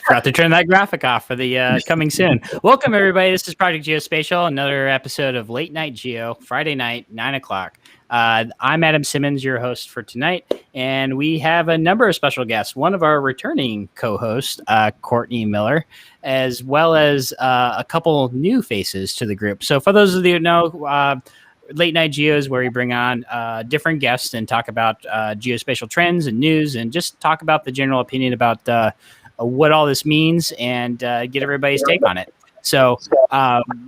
Forgot to turn that graphic off for the coming soon. Welcome, everybody. This is Project Geospatial, another episode of Late Night Geo, Friday night, 9 o'clock. I'm Adam Simmons, your host for tonight, and we have a number of special guests. One of our returning co-hosts, Courtney Miller, as well as a couple new faces to the group. So for those of you who know, Late Night Geo is where we bring on different guests and talk about geospatial trends and news and just talk about the general opinion about what all this means and get everybody's take on it. So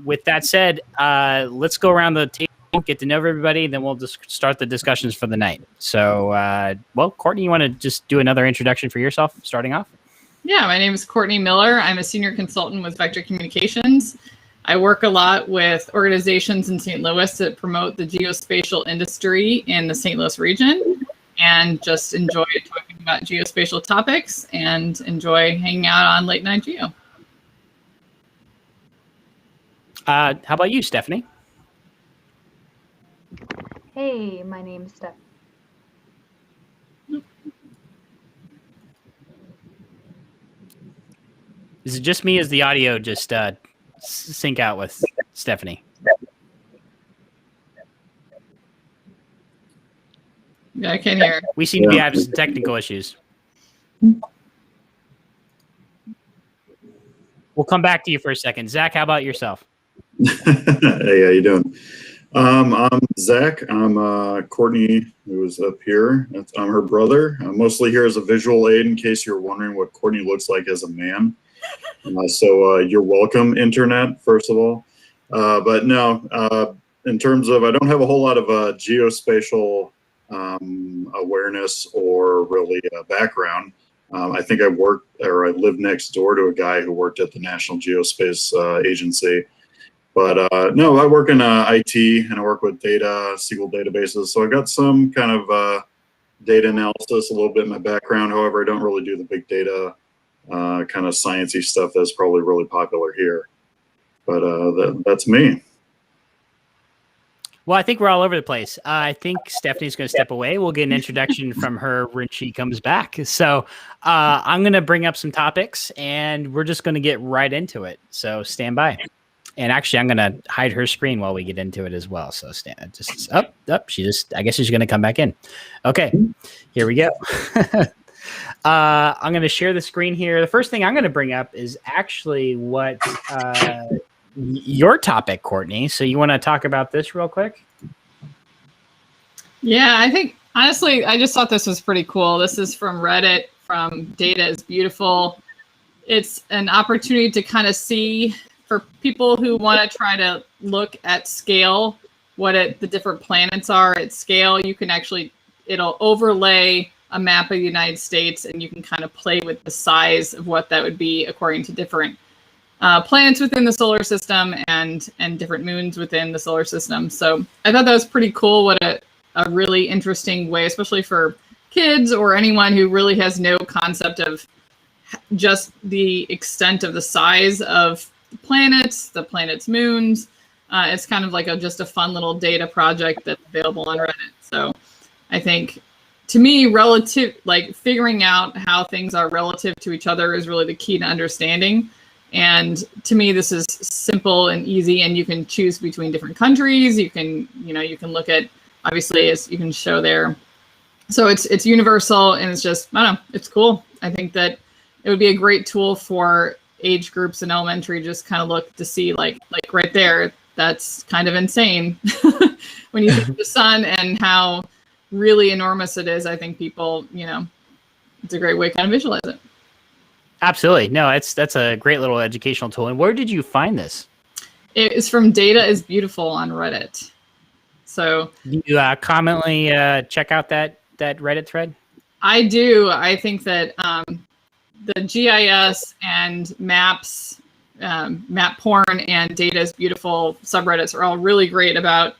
with that said, let's go around the table, get to know everybody, then we'll just start the discussions for the night. So, well, Courtney, you want to just do another introduction for yourself starting off? Yeah, my name is Courtney Miller. I'm a senior consultant with Vector Communications. I work a lot with organizations in St. Louis that promote the geospatial industry in the St. Louis region, and just enjoy talking about geospatial topics and enjoy hanging out on Late Night Geo. How about you, Stephanie? Hey, my name's Steph. Is it just me? Is the audio just sync out with Stephanie? Yeah, I can't hear. We seem to be having some technical issues. We'll come back to you for a second. Zach, how about yourself? Hey, how you doing? I'm Zach. I'm Courtney, who is up here. I'm her brother. I'm mostly here as a visual aid in case you're wondering what Courtney looks like as a man. So you're welcome, Internet, first of all. But no, in terms of, I don't have a whole lot of geospatial awareness or really background. I think I lived next door to a guy who worked at the National Geospace Agency. But no, I work in IT and I work with data, SQL databases. So I got some kind of data analysis, a little bit in my background. However, I don't really do the big data kind of sciencey stuff that's probably really popular here. But that's me. Well, I think we're all over the place. I think Stephanie's going to step away. We'll get an introduction from her when she comes back. So I'm going to bring up some topics, and we're just going to get right into it. So stand by. And actually, I'm going to hide her screen while we get into it as well. So stand just up. I guess she's going to come back in. Okay, here we go. I'm going to share the screen here. The first thing I'm going to bring up is actually what your topic, Courtney. So you want to talk about this real quick? Yeah, I think, honestly, I just thought this was pretty cool. This is from Reddit, from Data is Beautiful. It's an opportunity to kind of see, for people who want to try to look at scale, what the different planets are at scale. You can actually, it'll overlay a map of the United States, and you can kind of play with the size of what that would be according to different planets within the solar system and different moons within the solar system. So I thought that was pretty cool. What a really interesting way, especially for kids or anyone who really has no concept of just the extent of the size of the planets' moons. It's kind of like just a fun little data project that's available on Reddit. So I think, to me, figuring out how things are relative to each other is really the key to understanding. And to me, this is simple and easy, and you can choose between different countries. You can look at, obviously, as you can show there. So it's universal, and it's just, I don't know, it's cool. I think that it would be a great tool for age groups in elementary, just kind of look to see like right there, that's kind of insane. When you think of the sun and how really enormous it is, I think people, it's a great way to kind of visualize it. Absolutely. No, that's a great little educational tool. And where did you find this? It is from Data is Beautiful on Reddit. So do you commonly check out that Reddit thread? I do. I think that the GIS and maps, map porn and Data is Beautiful subreddits are all really great about,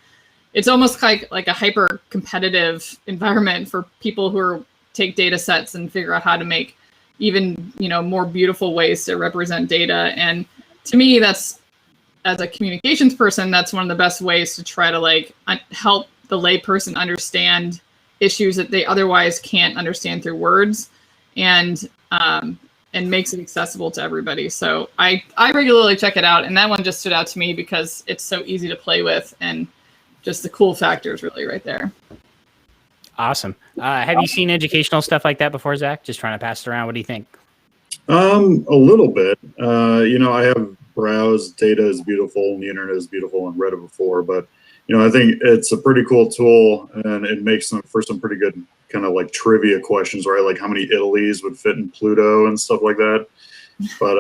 it's almost like a hyper competitive environment for people who take data sets and figure out how to make even, more beautiful ways to represent data. And to me, that's, as a communications person, that's one of the best ways to try to help the layperson understand issues that they otherwise can't understand through words. And and makes it accessible to everybody. So I regularly check it out, and that one just stood out to me because it's so easy to play with, and just the cool factor is really right there. Awesome. Have you seen educational stuff like that before, Zach? Just trying to pass it around. What do you think? A little bit. I have browsed Data is Beautiful and the Internet is Beautiful and read it before, but I think it's a pretty cool tool, and it makes them for some pretty good kind of like trivia questions, right? Like how many Italys would fit in Pluto and stuff like that. But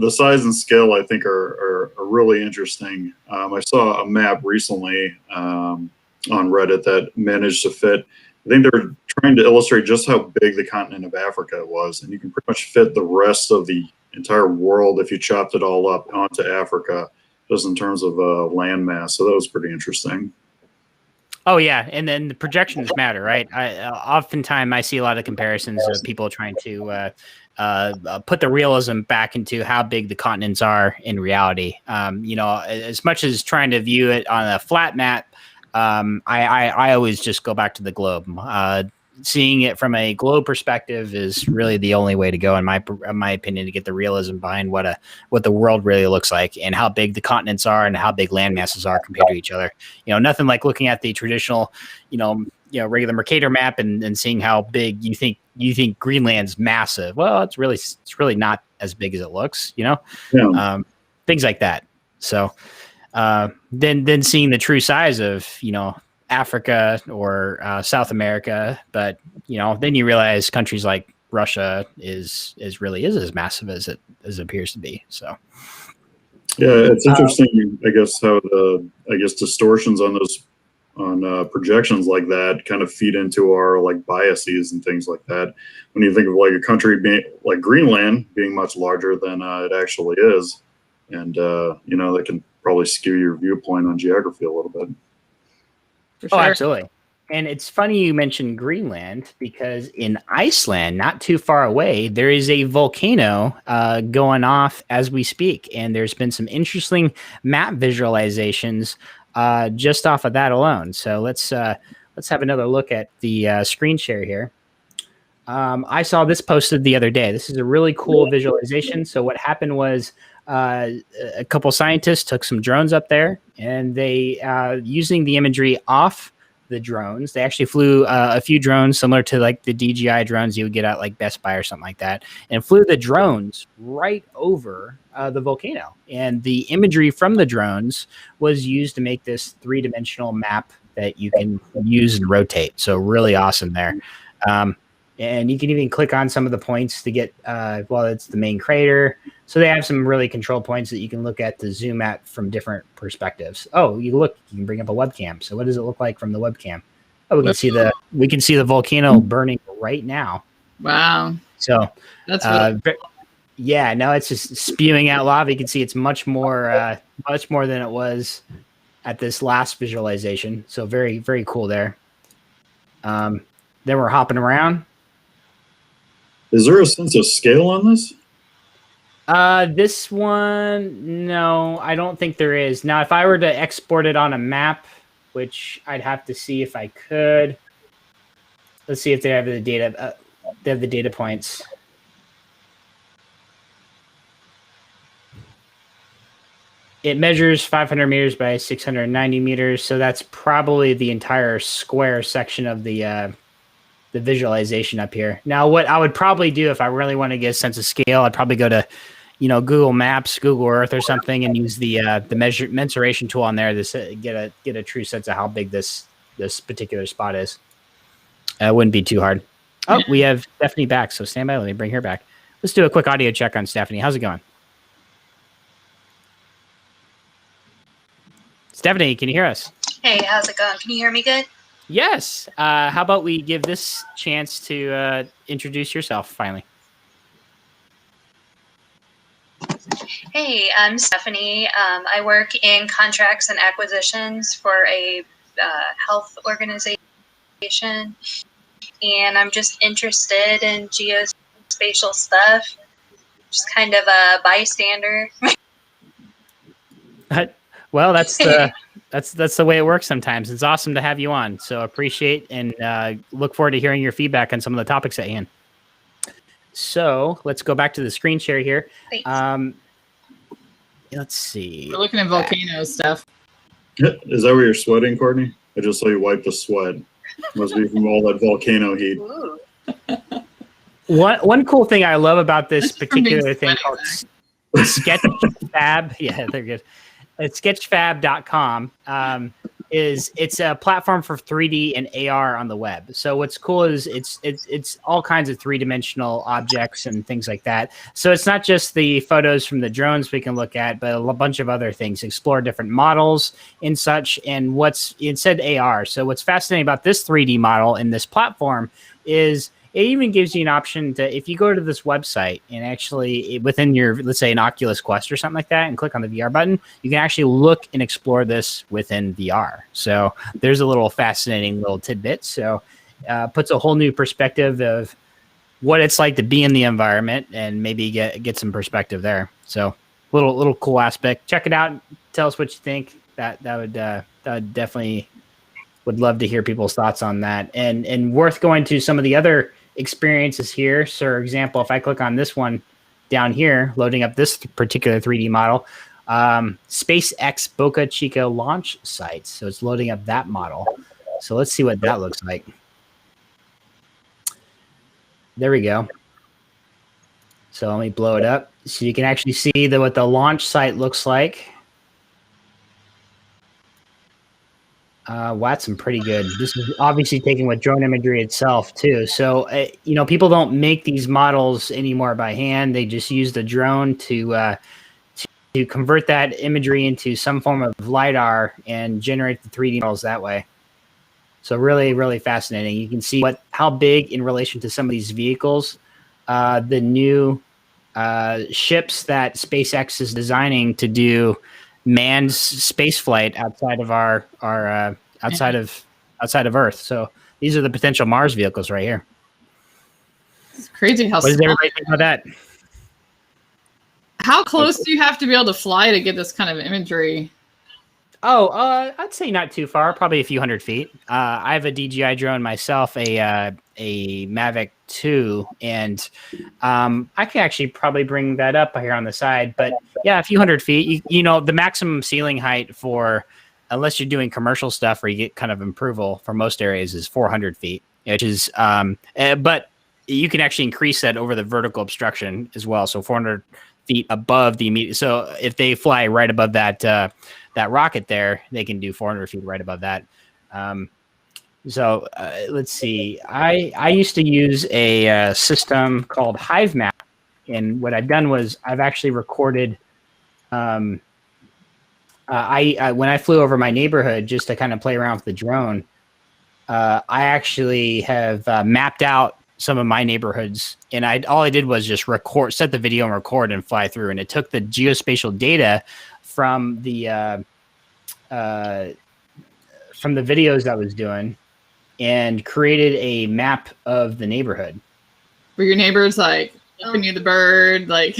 the size and scale I think are really interesting. I saw a map recently on Reddit that managed to fit. I think they're trying to illustrate just how big the continent of Africa was, and you can pretty much fit the rest of the entire world if you chopped it all up onto Africa, just in terms of land mass. So that was pretty interesting. Oh yeah, and then the projections matter, right? Oftentimes I see a lot of comparisons of people trying to put the realism back into how big the continents are in reality. As much as trying to view it on a flat map, I always just go back to the globe. Seeing it from a globe perspective is really the only way to go, in my opinion, to get the realism behind what the world really looks like and how big the continents are and how big land masses are compared to each other. Nothing like looking at the traditional, regular Mercator map and seeing how big you think Greenland's massive. Well, it's really not as big as it looks. Things like that. So then seeing the true size of Africa or South America, but then you realize countries like Russia is as massive as it appears to be. So yeah, it's interesting, I guess, how the distortions on those projections like that kind of feed into our like biases and things like that. When you think of like a country being like Greenland being much larger than it actually is, and that can probably skew your viewpoint on geography a little bit. Oh, absolutely. And it's funny you mentioned Greenland, because in Iceland, not too far away, there is a volcano going off as we speak. And there's been some interesting map visualizations just off of that alone. So let's have another look at the screen share here. I saw this posted the other day. This is a really cool visualization. So what happened was a couple scientists took some drones up there, and they, using the imagery off the drones, they actually flew a few drones similar to like the DJI drones you would get at like Best Buy or something like that, and flew the drones right over the volcano. And the imagery from the drones was used to make this 3-dimensional map that you can use and rotate. So really awesome there. And you can even click on some of the points to get, it's the main crater. So they have some really control points that you can look at to zoom at from different perspectives. Oh, you can bring up a webcam. So what does it look like from the webcam? Oh, we can see the volcano burning right now. Wow. So that's really cool. Yeah, now it's just spewing out lava. You can see it's much more than it was at this last visualization. So very, very cool there. Then we're hopping around. Is there a sense of scale on this? This one, no, I don't think there is. Now, if I were to export it on a map, which I'd have to see if I could. Let's see if they have the data. They have the data points. It measures 500 meters by 690 meters, so that's probably the entire square section of the visualization up here. Now, what I would probably do if I really want to get a sense of scale, I'd probably go to, Google Maps, Google Earth, or something, and use the mensuration tool on there to get a true sense of how big this particular spot is. It wouldn't be too hard. Oh, we have Stephanie back, so stand by. Let me bring her back. Let's do a quick audio check on Stephanie. How's it going? Stephanie, can you hear us? Hey, how's it going? Can you hear me good? Yes. How about we give this chance to introduce yourself finally? Hey, I'm Stephanie. I work in contracts and acquisitions for a health organization, and I'm just interested in geospatial stuff. Just kind of a bystander. Well, that's the way it works sometimes. It's awesome to have you on. So appreciate and look forward to hearing your feedback on some of the topics at hand. So let's go back to the screen share here. Thanks. Let's see. We're looking at volcano stuff. Is that where you're sweating, Courtney? I just saw you wipe the sweat. Must be from all that volcano heat. Ooh. One cool thing I love about this That's from being particular thing called Sketchfab, yeah, they're good. It's sketchfab.com. It's a platform for 3D and AR on the web. So what's cool is it's all kinds of three-dimensional objects and things like that. So it's not just the photos from the drones we can look at, but a bunch of other things, explore different models and such. And it said AR. So what's fascinating about this 3D model in this platform is it even gives you an option to, if you go to this website and actually within your, let's say an Oculus Quest or something like that, and click on the VR button, you can actually look and explore this within VR. So there's a little fascinating little tidbit. So puts a whole new perspective of what it's like to be in the environment and maybe get some perspective there. So little cool aspect. Check it out. Tell us what you think. That would definitely would love to hear people's thoughts on that. And worth going to some of the other experiences here. So, for example, if I click on this one down here, loading up this particular 3D model, SpaceX Boca Chica launch site. So it's loading up that model. So let's see what that looks like. There we go. So let me blow it up so you can actually see what the launch site looks like. Watson, pretty good. This is obviously taken with drone imagery itself too. So, people don't make these models anymore by hand. They just use the drone to convert that imagery into some form of LiDAR and generate the 3D models that way. So really, really fascinating. You can see how big in relation to some of these vehicles, the new ships that SpaceX is designing to do manned space flight outside of outside of Earth. So these are the potential Mars vehicles right here. It's crazy how. What does everybody think about that? How close do you have to be able to fly to get this kind of imagery? Oh, I'd say not too far, probably a few hundred feet. I have a DJI drone myself, a Mavic 2, and I can actually probably bring that up here on the side. But yeah, a few hundred feet. The maximum ceiling height for, unless you're doing commercial stuff where you get kind of approval for most areas, is 400 feet, which is, but you can actually increase that over the vertical obstruction as well. So 400 feet above the immediate. So if they fly right above that rocket there, they can do 400 feet right above that. So let's see. I used to use a system called Hive Mapper, and what I've done was I've actually recorded. I when I flew over my neighborhood just to kind of play around with the drone, I actually have mapped out some of my neighborhoods, and all I did was just set the video and record and fly through, and it took the geospatial data from the videos I was doing and created a map of the neighborhood. Were your neighbors like giving you the bird, like?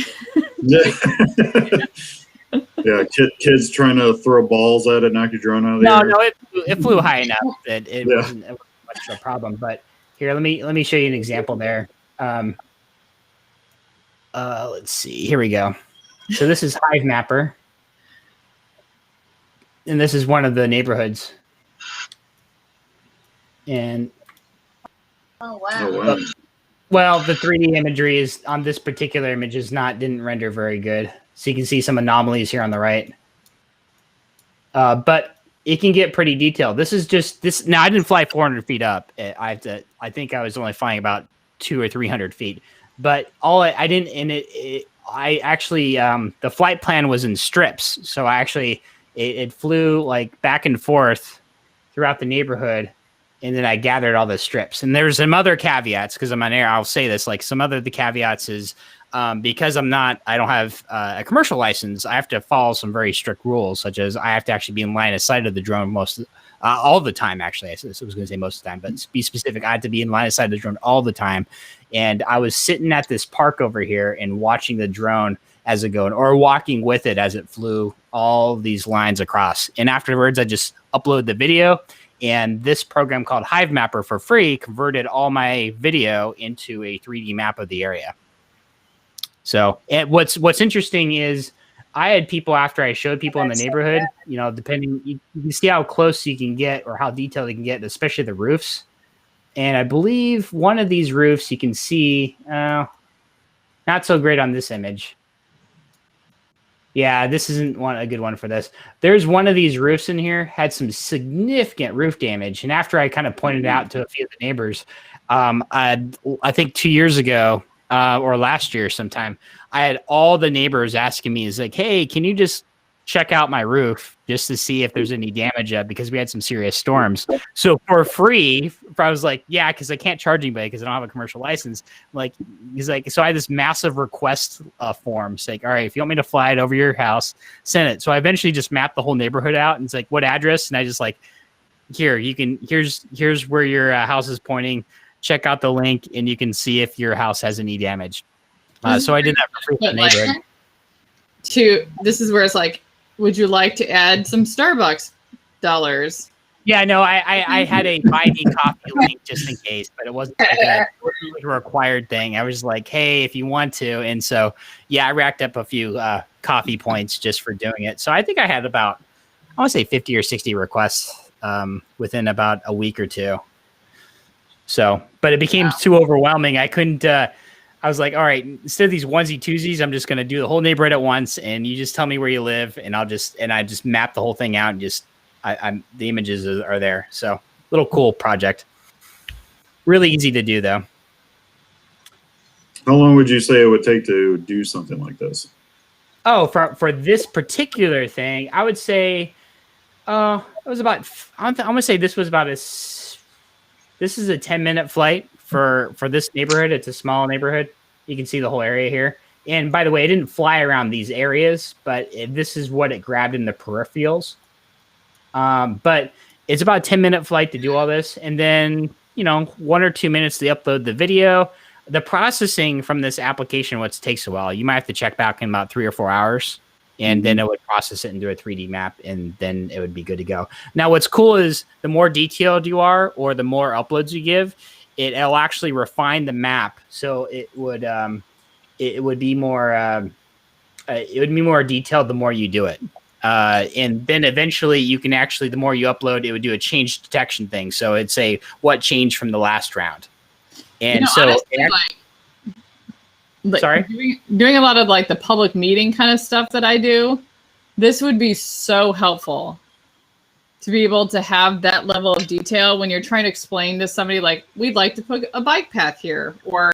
Yeah, kids trying to throw balls at it, knock your drone out of the air. No, it flew high enough that it wasn't much of a problem. But here, let me show you an example there. Let's see. Here we go. So this is Hive Mapper, and this is one of the neighborhoods. And Oh wow. well, the 3D imagery is on this particular image didn't render very good. So you can see some anomalies here on the right. But it can get pretty detailed. This is just this. Now I didn't fly 400 feet up. I think I was only flying about 200 or 300 feet. But I didn't. And I actually the flight plan was in strips. So I actually it flew like back and forth throughout the neighborhood. And then I gathered all the strips. And there's some other caveats because I'm on air. I'll say this, like the caveats is because I don't have a commercial license. I have to follow some very strict rules, such as I have to actually be in line of sight of the drone all the time. Actually, I was going to say most of the time, but to be specific, I had to be in line of sight of the drone all the time. And I was sitting at this park over here and watching the drone as it going, or walking with it as it flew all these lines across. And afterwards, I just uploaded the video. And this program called Hive Mapper for free converted all my video into a 3D map of the area. So, and what's interesting is I had people after I showed people in the neighborhood, you know, depending, you can see how close you can get or how detailed you can get, especially the roofs. And I believe one of these roofs you can see, not so great on this image. Yeah, this isn't a good one for this. There's one of these roofs in here had some significant roof damage. And after I kind of pointed out to a few of the neighbors, I think 2 years ago or last year sometime, I had all the neighbors asking me, is like, hey, can you just check out my roof just to see if there's any damage up, because we had some serious storms. So for free, I was like, yeah, because I can't charge anybody because I don't have a commercial license. Like, he's like, so I had this massive request form saying, all right, if you want me to fly it over your house, send it. So I eventually just mapped the whole neighborhood out, and it's like, what address? And I just like, here's where your house is pointing. Check out the link, and you can see if your house has any damage. So I did that for free for the neighborhood. This is where it's like, would you like to add some Starbucks dollars? Yeah, no, I had a buy me coffee link just in case, but it wasn't like a required thing. I was like, hey, if you want to. And so, yeah, I racked up a few coffee points just for doing it. So I think I had about, I want to say 50 or 60 requests within about a week or two. So, but it became too overwhelming. I couldn't, I was like, all right, instead of these onesie twosies, I'm just going to do the whole neighborhood at once. And you just tell me where you live, and I just map the whole thing out, and just, the images are there. So little cool project. Really easy to do though. How long would you say it would take to do something like this? Oh, for this particular thing, I would say, it was about, I'm going to say this was about this is a 10-minute flight for this neighborhood. It's a small neighborhood. You can see the whole area here. And by the way, it didn't fly around these areas, but this is what it grabbed in the peripherals. But it's about a 10-minute flight to do all this. And then, 1 or 2 minutes to upload the video. The processing from this application, what takes a while, you might have to check back in about 3 or 4 hours, and then it would process it into a 3D map, and then it would be good to go. Now, what's cool is the more detailed you are, or the more uploads you give, it'll actually refine the map. So it would be more detailed the more you do it. And then eventually you can actually, the more you upload, it would do a change detection thing. So it'd say what changed from the last round. And so, honestly, sorry, doing a lot of like the public meeting kind of stuff that I do, this would be so helpful to be able to have that level of detail when you're trying to explain to somebody, like, we'd like to put a bike path here, or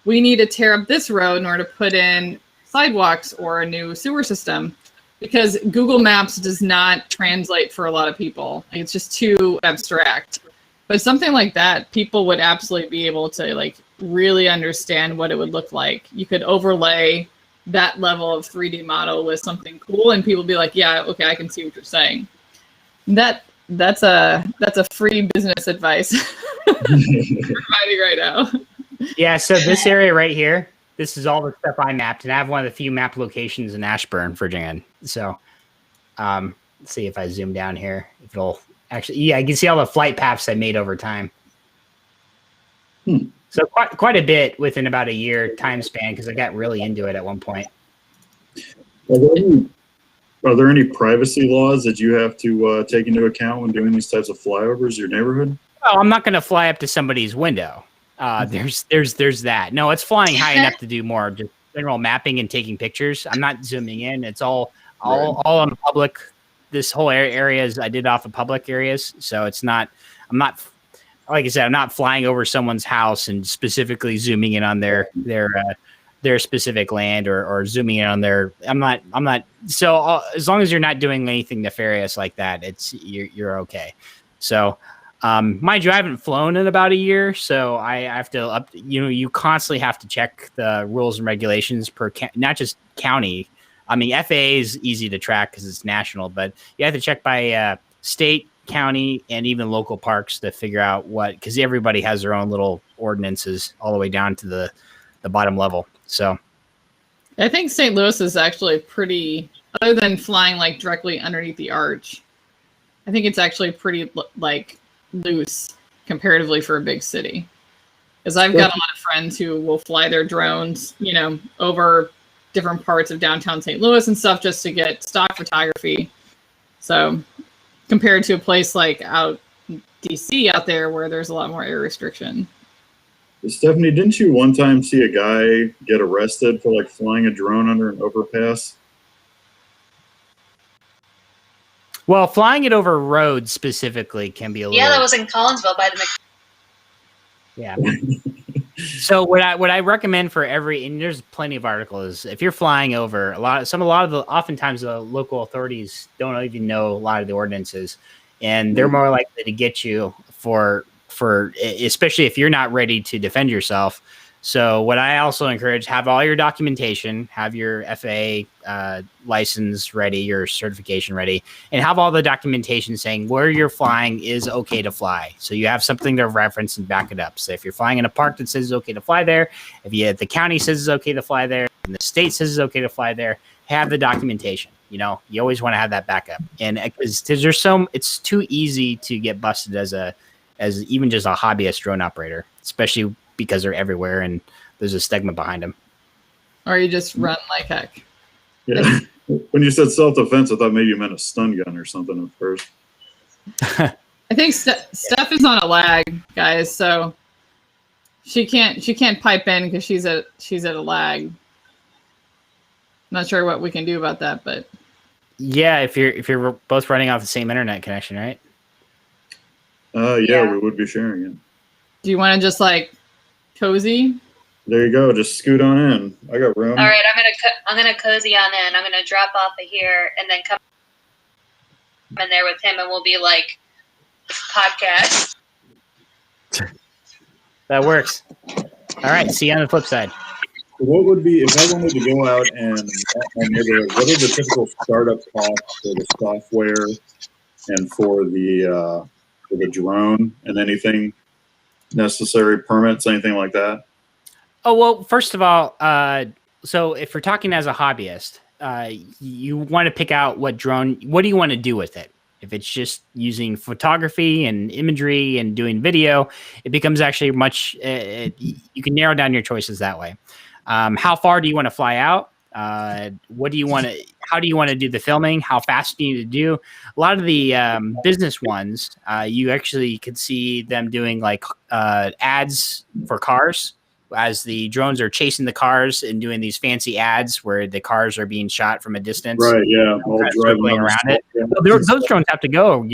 we need to tear up this road in order to put in sidewalks or a new sewer system, because Google Maps does not translate for a lot of people. It's just too abstract. But something like that, people would absolutely be able to like really understand what it would look like. You could overlay that level of 3D model with something cool, and people be like, yeah, okay, I can see what you're saying. That's a free business advice providing right now. Yeah, so this area right here, this is all the stuff I mapped, and I have one of the few map locations in Ashburn, Virginia. So let's see if I zoom down here, if it'll actually, yeah, you can see all the flight paths I made over time. So quite a bit within about a year time span, because I got really into it at one point. Are there any privacy laws that you have to take into account when doing these types of flyovers in your neighborhood? Well, I'm not going to fly up to somebody's window. There's that. No, it's flying high enough to do more just general mapping and taking pictures. I'm not zooming in. It's all on public. This whole area is, I did off of public areas. So it's not, like I said, I'm not flying over someone's house and specifically zooming in on their specific land, or zooming in on their, I'm not. So as long as you're not doing anything nefarious like that, you're okay. So, mind you, I haven't flown in about a year, so I have to you constantly have to check the rules and regulations per not just county. I mean, FAA is easy to track because it's national, but you have to check by state, county, and even local parks to figure out because everybody has their own little ordinances all the way down to the bottom level. So I think St. Louis is actually pretty, other than flying like directly underneath the arch, I think it's actually pretty like loose comparatively for a big city. Because I've got a lot of friends who will fly their drones, over different parts of downtown St. Louis and stuff just to get stock photography. So compared to a place like out DC out there where there's a lot more air restriction. Stephanie, didn't you one time see a guy get arrested for like flying a drone under an overpass? Well, flying it over roads specifically can be a little. Yeah, that was in Collinsville by the. Yeah. So what I recommend for and there's plenty of articles. If you're flying over oftentimes the local authorities don't even know a lot of the ordinances, and they're more likely to get you for especially if you're not ready to defend yourself. So what I also encourage, have all your documentation, have your FAA license ready, your certification ready, and have all the documentation saying where you're flying is okay to fly. So you have something to reference and back it up. So if you're flying in a park that says it's okay to fly there, if the county says it's okay to fly there, and the state says it's okay to fly there, have the documentation. You always want to have that backup. And because it's too easy to get busted as even just a hobbyist drone operator, especially because they're everywhere and there's a stigma behind them. Or you just run like heck. Yeah. When you said self-defense, I thought maybe you meant a stun gun or something at first. I think Steph is on a lag, guys, so she can't pipe in because she's at a lag. Not sure what we can do about that, but yeah, if you're both running off the same internet connection, right? Yeah, we would be sharing it. Do you want to just like cozy? There you go. Just scoot on in. I got room. All right, I'm gonna cozy on in. I'm gonna drop off of here and then come in there with him, and we'll be like podcast. That works. All right. See you on the flip side. What would be, if I wanted to go out and what are the typical startup costs for the software and for the drone, and anything necessary, permits, anything like that? Oh, well, first of all, so if we're talking as a hobbyist, you want to pick out what do you want to do with it? If it's just using photography and imagery and doing video, it becomes actually you can narrow down your choices that way. How far do you want to fly out? How do you want to do the filming? How fast do you need to do? A lot of the business ones, you actually could see them doing like ads for cars as the drones are chasing the cars and doing these fancy ads where the cars are being shot from a distance. Right, yeah. All circling around it. Yeah. Those drones have to go,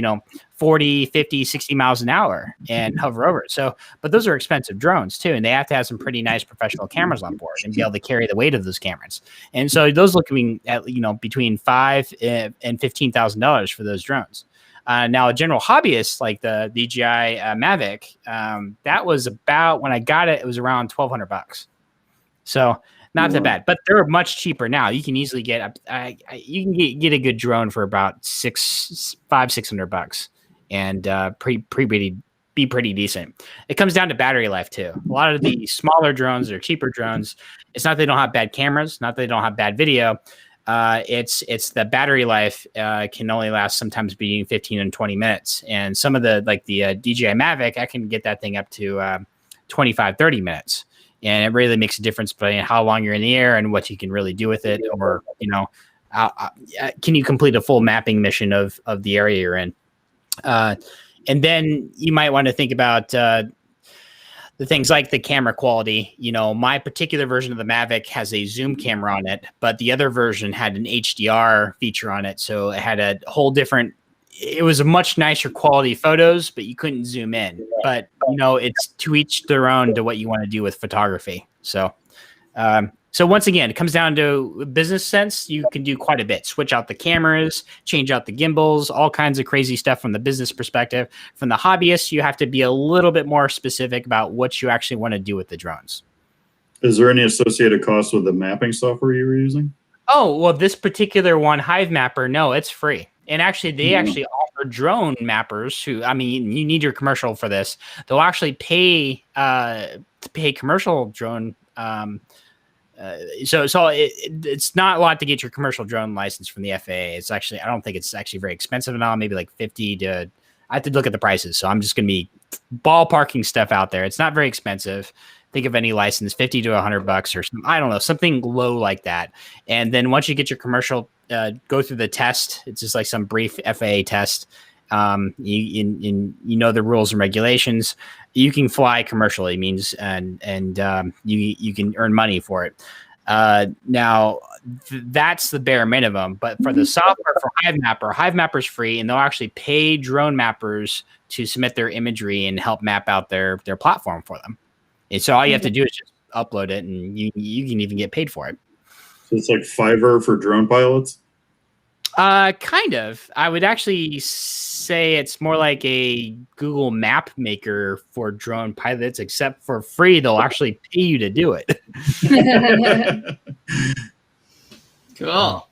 40, 50, 60 miles an hour and hover over it. So, but those are expensive drones too. And they have to have some pretty nice professional cameras on board and be able to carry the weight of those cameras. And so those looking at, between $5,000 and $15,000 for those drones. Now, a general hobbyist like the DJI Mavic, that was about, when I got it, it was around $1,200. So not that bad, but they're much cheaper now. You can easily get get a good drone for about $600, and be pretty decent. It comes down to battery life too. A lot of the smaller drones or cheaper drones, it's not they don't have bad cameras, not they don't have bad video. It's the battery life can only last sometimes between 15 and 20 minutes. And some of the DJI Mavic, I can get that thing up to 25, 30 minutes. And it really makes a difference between how long you're in the air and what you can really do with it. Or, can you complete a full mapping mission of the area you're in? And then you might want to think about the things like the camera quality. My particular version of the Mavic has a zoom camera on it, but the other version had an HDR feature on it. So it had a whole different, it was a much nicer quality photos, but you couldn't zoom in. But, it's to each their own to what you want to do with photography. So, so once again, it comes down to business sense. You can do quite a bit. Switch out the cameras, change out the gimbals, all kinds of crazy stuff from the business perspective. From the hobbyist, you have to be a little bit more specific about what you actually want to do with the drones. Is there any associated costs with the mapping software you were using? Oh, well, this particular one, Hive Mapper, no, it's free. And actually, they actually offer drone mappers who, you need your commercial for this. They'll actually pay commercial drone. So it's not a lot to get your commercial drone license from the FAA. It's actually, I don't think it's actually very expensive at all. Maybe like 50 to, I have to look at the prices. So I'm just going to be ballparking stuff out there. It's not very expensive. think of any license, 50 to $100 or something. I don't know, something low like that. And then once you get your commercial, go through the test. It's just like some brief FAA test. You know the rules and regulations. You can fly commercially, means and you can earn money for it. Now that's the bare minimum. But for the software for Hive Mapper's free, and they'll actually pay drone mappers to submit their imagery and help map out their platform for them. And so all you have to do is just upload it, and you can even get paid for it. So it's like Fiverr for drone pilots? Kind of. I would actually say it's more like a Google Map Maker for drone pilots, except for free. They'll actually pay you to do it. Cool.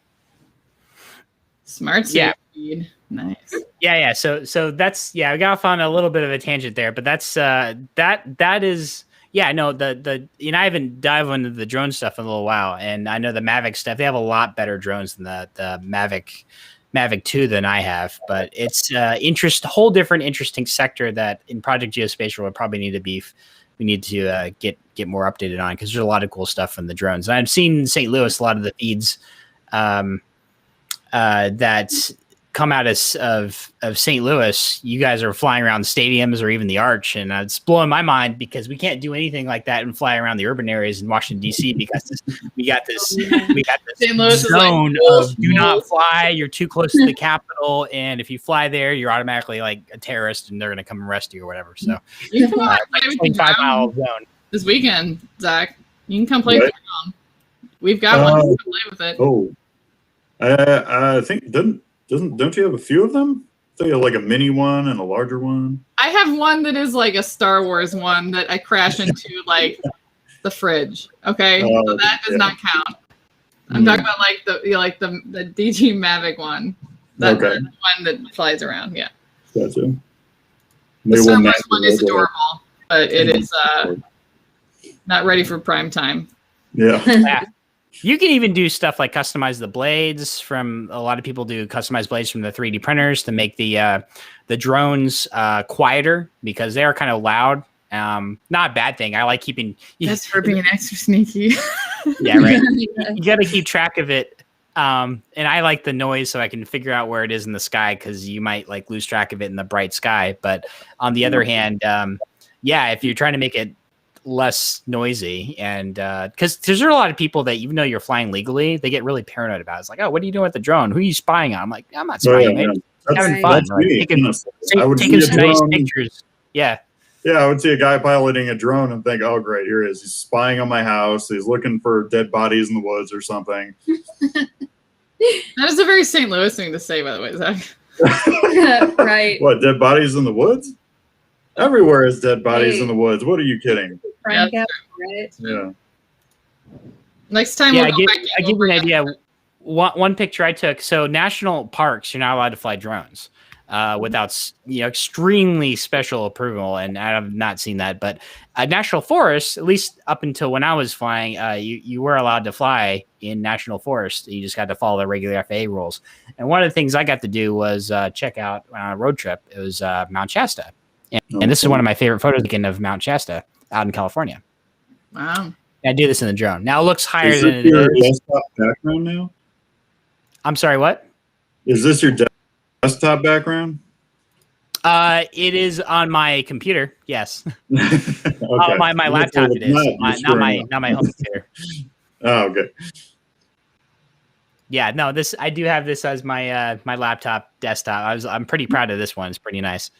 Smart feed. Nice. Yeah. So that's, I got off on a little bit of a tangent there, but that's that is. Yeah, no, I haven't dived into the drone stuff in a little while, and I know the Mavic stuff. They have a lot better drones than the Mavic 2 than I have, but it's whole different interesting sector that in Project Geospatial we need to get more updated on, because there's a lot of cool stuff from the drones. And I've seen in St. Louis a lot of the feeds that come out of St. Louis. You guys are flying around stadiums or even the Arch, and it's blowing my mind because we can't do anything like that and fly around the urban areas in Washington D.C. because we got this St. Louis zone is of do not fly. You're too close to the Capitol, and if you fly there, you're automatically like a terrorist, and they're going to come arrest you or whatever. So, you can play with the 25-mile zone this weekend, Zach. You can come play with the drone. We've got one. You can play with it. Oh, I think don't you have a few of them? I think you have like a mini one and a larger one. I have one that is like a Star Wars one that I crash into like the fridge. Okay, so that does not count. I'm talking about like the DG Mavic one. That's the one that flies around. Yeah. Gotcha. The Star Wars one is adorable, but it is not ready for prime time. Yeah. You can even do stuff like customize the blades. From a lot of people do customized blades from the 3D printers to make the drones quieter, because they are kind of loud. Not a bad thing. I like keeping. That's for being extra sneaky. Yeah, right. You got to keep track of it. And I like the noise so I can figure out where it is in the sky, because you might like lose track of it in the bright sky. But on the other hand, if you're trying to make it less noisy, and because there's a lot of people that, even though you're flying legally, they get really paranoid about it. It's like, oh, what are you doing with the drone? Who are you spying on? I'm like, I'm not spying, mate. Having fun, like, taking some nice pictures. Yeah, I would see a guy piloting a drone and think, oh, great, here he is. He's spying on my house. He's looking for dead bodies in the woods or something. That is a very St. Louis thing to say, by the way, Zach. Right. What, dead bodies in the woods? Everywhere is dead bodies in the woods. What are you kidding? Right? Yeah. Next time, I give you an idea. One picture I took. So national parks, you're not allowed to fly drones without extremely special approval, and I have not seen that. But national forests, at least up until when I was flying, you were allowed to fly in national forest. You just got to follow the regular FAA rules. And one of the things I got to do was check out on a road trip. It was Mount Shasta. And this is one of my favorite photos of Mount Shasta out in California. Wow. I do this in the drone. Now it looks higher than it your is. desktop background now? I'm sorry, what? Is this your desktop background? It is on my computer. Yes. Okay. My laptop it is. Not my home computer. Oh, okay. Yeah, no, I do have this as my my laptop desktop. I'm pretty proud of this one. It's pretty nice.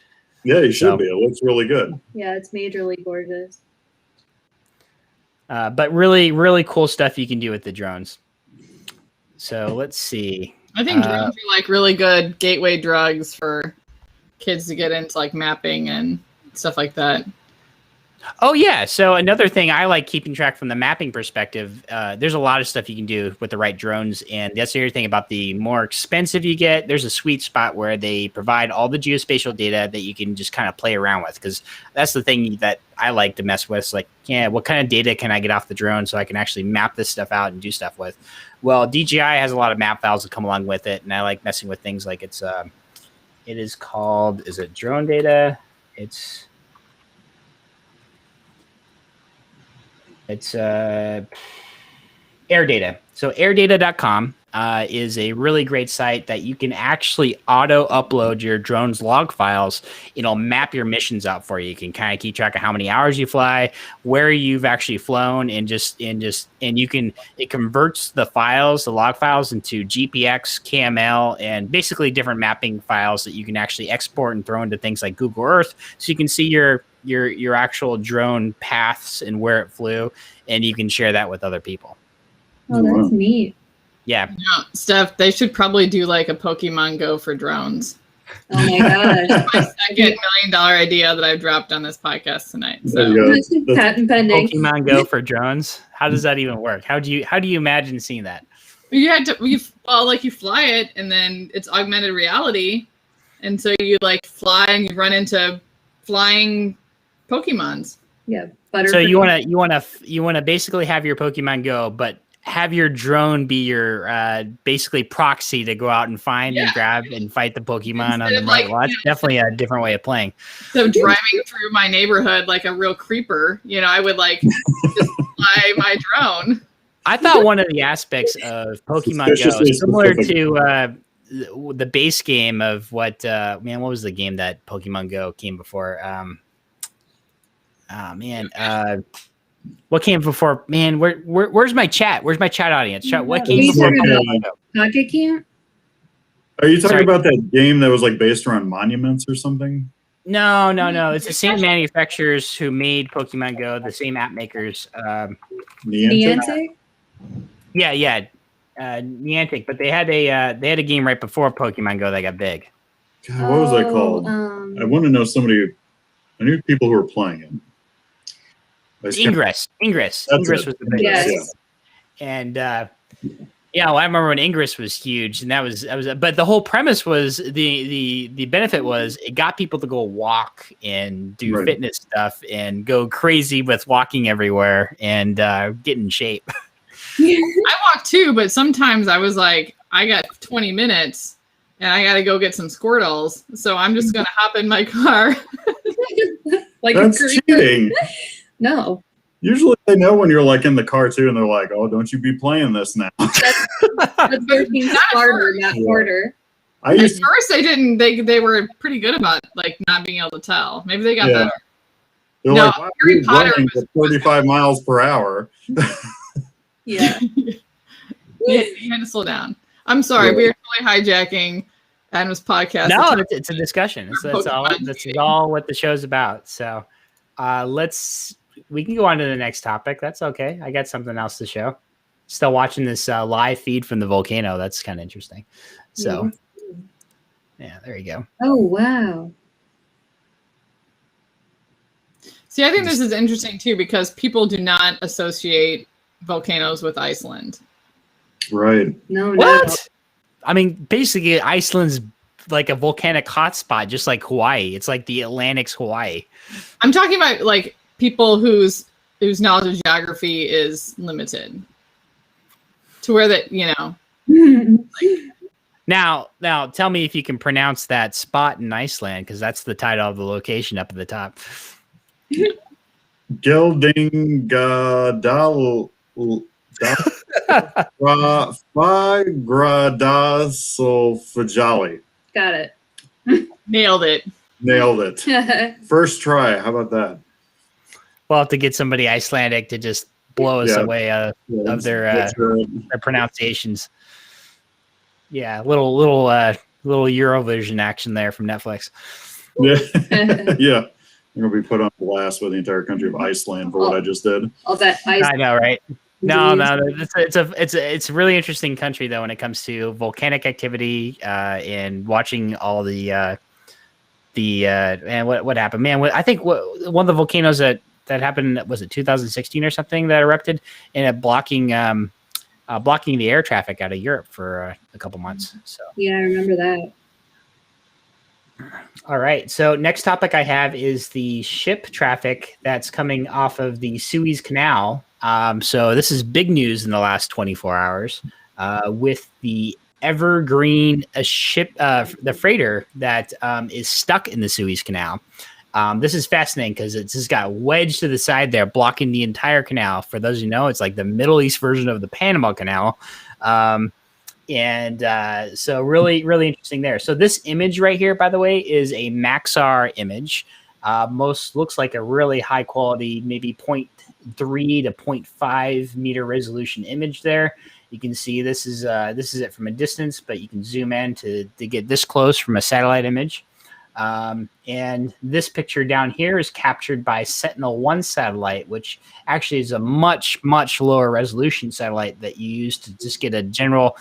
Yeah, you should be. It looks really good. Yeah, it's majorly gorgeous. But really, really cool stuff you can do with the drones. So let's see. I think drones are like really good gateway drugs for kids to get into like mapping and stuff like that. Oh, yeah. So another thing I like keeping track from the mapping perspective, there's a lot of stuff you can do with the right drones. And that's the other thing about the more expensive you get, there's a sweet spot where they provide all the geospatial data that you can just kind of play around with. Because that's the thing that I like to mess with. It's like, what kind of data can I get off the drone so I can actually map this stuff out and do stuff with? Well, DJI has a lot of map files that come along with it. And I like messing with things like it is called, is it drone data? It's Air Data. So airdata.com is a really great site that you can actually auto upload your drone's log files. It'll map your missions out for you. You can kind of keep track of how many hours you fly, where you've actually flown, and you can, it converts the files, the log files, into GPX, KML, and basically different mapping files that you can actually export and throw into things like Google Earth, so you can see your actual drone paths and where it flew, and you can share that with other people. Oh, that's neat. Yeah. Yeah, Steph, they should probably do like a Pokemon Go for drones. Oh my gosh. My second $1 million idea that I've dropped on this podcast tonight. There So you go. Patent pending. Pokemon Go for drones. How does that even work? How do you imagine seeing that? you fly it and then it's augmented reality. And so you like fly and you run into flying Pokemons. Yeah. So you want to basically have your Pokemon Go, but have your drone be your basically proxy to go out and find and grab and fight the Pokemon on the Instead of, Well, that's definitely a different way of playing. So driving through my neighborhood like a real creeper, I would like just fly my drone. I thought one of the aspects of Pokemon Go, similar to the base game of what was the game that Pokemon Go came before? What came before? Man, where's my chat? Where's my chat audience? What came before Pokemon Go? Pocket Camp? Are you talking about that game that was like based around monuments or something? No. It's the same manufacturers who made Pokemon Go, the same app makers. Niantic? Yeah. Niantic, but they had a game right before Pokemon Go that got big. God, what was that called? I want to know somebody. I knew people who were playing it. Ingress was the biggest. Yes. And I remember when Ingress was huge, and that was. But the whole premise was the benefit was it got people to go walk and do fitness stuff and go crazy with walking everywhere and get in shape. I walk too, but sometimes I was like, I got 20 minutes and I got to go get some Squirtles, so I'm just gonna hop in my car. Like that's cheating. No. Usually they know when you're like in the car too, and they're like, "Oh, don't you be playing this now." That's working smarter, not harder. At first, they didn't. They were pretty good about like not being able to tell. Maybe they got better. They're like, wow, Harry Potter running at 35 miles per hour. Yeah. You had to slow down. I'm sorry, we are totally hijacking Adam's podcast. No, it's a discussion. That's all what the show's about. So we can go on to the next topic. That's okay. I got something else to show. Still watching this live feed from the volcano. That's kind of interesting. So yeah, there you go. Oh, wow. See, I think this is interesting too because people do not associate volcanoes with Iceland. Right. No. What? I mean, basically, Iceland's like a volcanic hotspot, just like Hawaii. It's like the Atlantic's Hawaii. I'm talking about like people whose knowledge of geography is limited to where that Now, tell me if you can pronounce that spot in Iceland, because that's the title of the location up at the top. Geldingadal Fagradasofajali. Got it. nailed it. First try. How about that? We'll have to get somebody Icelandic to just blow us away of their pronunciations. Yeah, little Eurovision action there from Netflix. Yeah. I'm gonna be put on blast with the entire country of Iceland for what I just did. All that ice. I know, right? No, it's a really interesting country though when it comes to volcanic activity and watching all the and what happened, man. I think one of the volcanoes that happened, was it 2016 or something, that erupted and it blocking the air traffic out of Europe for a couple months. So yeah, I remember that. All right. So next topic I have is the ship traffic that's coming off of the Suez Canal. So this is big news in the last 24 hours with the Evergreen ship, the freighter that is stuck in the Suez Canal. This is fascinating because it's just got wedged to the side there, blocking the entire canal. For those who know, it's like the Middle East version of the Panama Canal. So really, really interesting there. So this image right here, by the way, is a Maxar image. Most looks like a really high quality, maybe 0.3 to 0.5 meter resolution image there. You can see this is it from a distance, but you can zoom in to get this close from a satellite image. And this picture down here is captured by Sentinel-1 satellite, which actually is a much, much lower resolution satellite that you use to just get a general,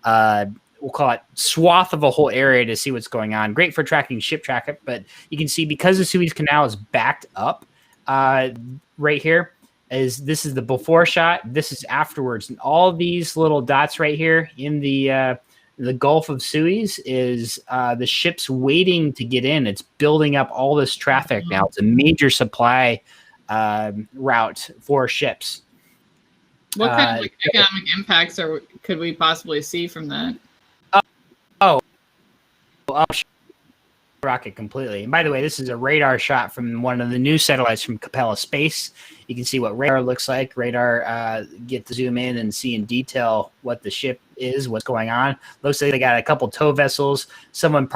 we'll call it swath of a whole area to see what's going on. Great for tracking ship traffic, but you can see because the Suez Canal is backed up right here, this is the before shot, this is afterwards. And all these little dots right here in the Gulf of Suez is the ships waiting to get in. It's building up all this traffic now. It's a major supply route for ships. What kind of economic impacts could we possibly see from that? Rocket completely. And by the way, this is a radar shot from one of the new satellites from Capella Space. You can see what radar looks like. Radar get to zoom in and see in detail what the ship is, what's going on. Looks like they got a couple tow vessels. Someone they're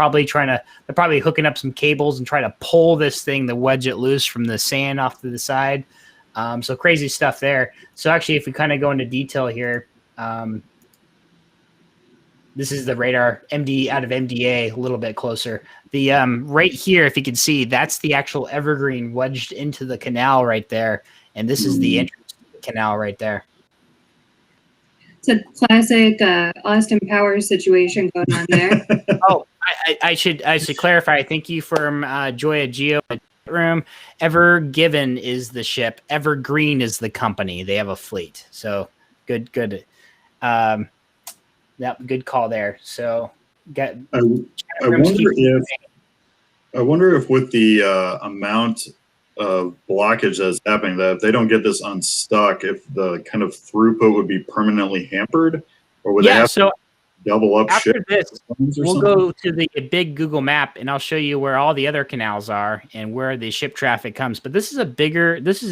probably hooking up some cables and trying to pull this thing to wedge it loose from the sand off to the side. So crazy stuff there. So actually, if we kind of go into detail here, this is the radar MD out of MDA, a little bit closer. The right here, if you can see, that's the actual evergreen wedged into the canal right there. And this is the entrance to the canal right there. It's a classic Austin Powers situation going on there. I should clarify. Thank you from Joya Geo room. Ever Given is the ship. Evergreen is the company. They have a fleet. So good. Yep, good call there. So I wonder if with the amount of blockage that's happening, that if they don't get this unstuck, if the kind of throughput would be permanently hampered, or would they have to double up after ship? This, we'll go to the big Google map and I'll show you where all the other canals are and where the ship traffic comes. But this is a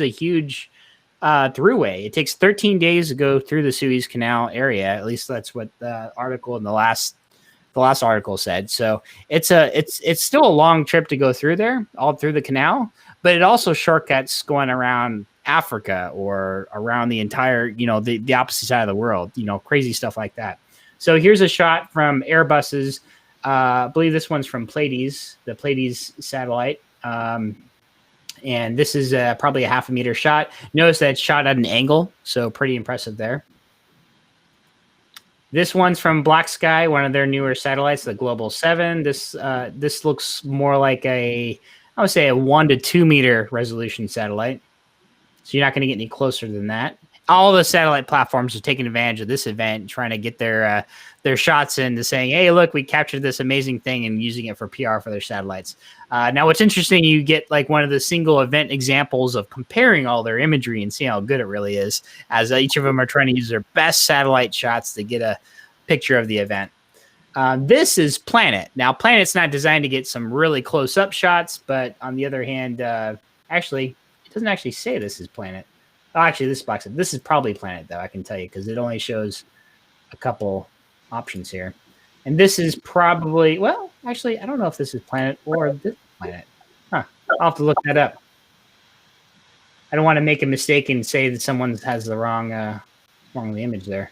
huge throughway. It takes 13 days to go through the Suez Canal area. At least that's what the article in the last article said. So it's still a long trip to go through there, all through the canal, but it also shortcuts going around Africa or around the entire, the opposite side of the world, crazy stuff like that. So here's a shot from Airbus's, I believe this one's from Pleiades, the Pleiades satellite. And this is probably a 0.5 meter shot. Notice that it's shot at an angle, so pretty impressive there. This one's from Black Sky, one of their newer satellites, the Global 7. This looks more like I would say a 1 to 2 meter resolution satellite. So you're not going to get any closer than that. All the satellite platforms are taking advantage of this event, trying to get their shots into saying, hey, look, we captured this amazing thing and using it for PR for their satellites. Now, what's interesting, you get like one of the single event examples of comparing all their imagery and seeing how good it really is, as each of them are trying to use their best satellite shots to get a picture of the event. This is Planet. Now, Planet's not designed to get some really close-up shots, but on the other hand, actually, it doesn't actually say this is Planet. Oh, actually, this is probably Planet, though, I can tell you, because it only shows a couple options here. And this is probably, well, actually, I don't know if this is Planet or this Planet. I'll have to look that up. I don't want to make a mistake and say that someone has the wrong image there.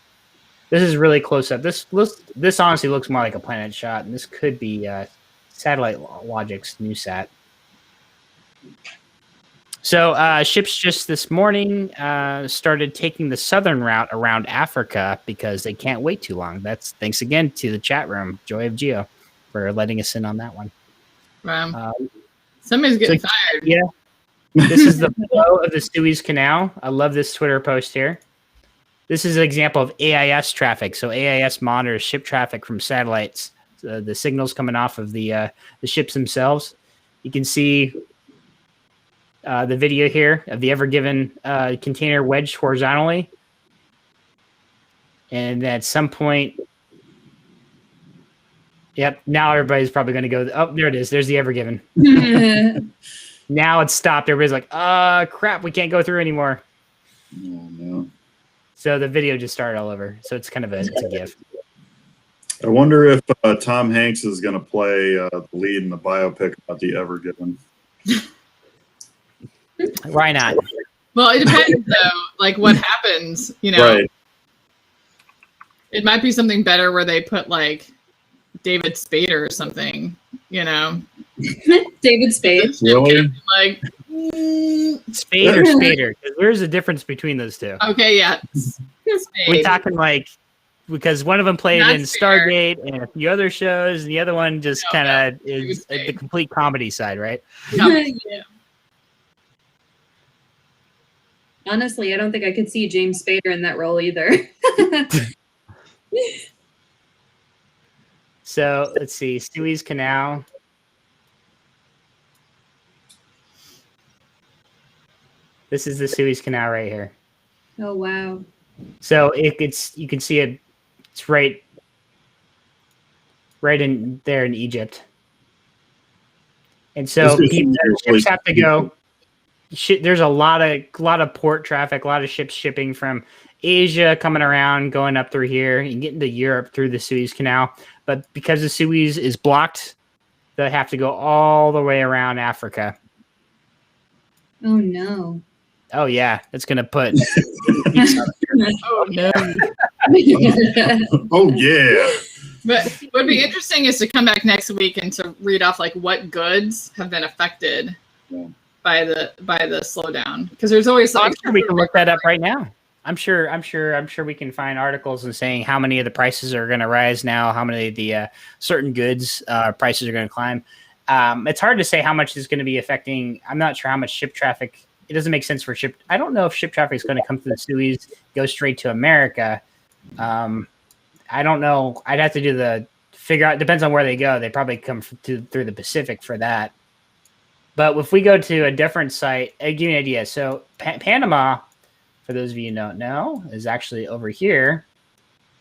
This is really close up. This honestly looks more like a Planet shot, and this could be Satellite Logic's new sat. So ships just this morning started taking the southern route around Africa because they can't wait too long. That's thanks again to the chat room, Joy of Geo, for letting us in on that one. Somebody's getting tired. Yeah. This is the flow of the Suez Canal. I love this Twitter post here. This is an example of AIS traffic. So AIS monitors ship traffic from satellites. The signals coming off of the ships themselves. You can see the video here of the Ever Given container wedged horizontally. And at some point, yep, now everybody's probably going to go, oh, there it is. There's the Ever Given. Now it's stopped. Everybody's like, crap, we can't go through anymore. Oh, no. So the video just started all over. So it's kind of it's a GIF. I wonder if Tom Hanks is going to play the lead in the biopic about the Ever Given. Why not? Well, it depends though, like what happens, you know. Right. It might be something better where they put like David Spader or something, you know. David Spade. Really? Like Spade or Spader? 'Cause where's the difference between those two? okay, yeah. We're talking like because one of them played Not in Spader. Stargate and a few other shows, and the other one just No, kind of David is Spade. the complete comedy side, right? Yeah. Honestly, I don't think I could see James Spader in that role either. So let's see, Suez Canal. This is the Suez Canal right here. Oh wow. So it's you can see it. It's right in there in Egypt. And so This is people, really ships have to go. There's a lot of port traffic, a lot of ships shipping from Asia coming around, going up through here and getting to Europe through the Suez Canal. But because the Suez is blocked, they have to go all the way around Africa. Oh no. Oh yeah, it's gonna put. Oh no. Oh, yeah. But what would be interesting is to come back next week and to read off like what goods have been affected Yeah. by the slowdown, because there's always I'm like sure we can look that up right now. I'm sure we can find articles and saying how many of the prices are going to rise now, how many of the certain goods prices are going to climb. It's hard to say how much is going to be affecting. I'm not sure how much ship traffic. It doesn't make sense for ship. I don't know if ship traffic is going to come through the Suez, go straight to America. I don't know. I'd have to figure out. Depends on where they go. They probably come through the Pacific for that. But if we go to a different site, I'll give you an idea. So Panama, for those of you who don't know, is actually over here.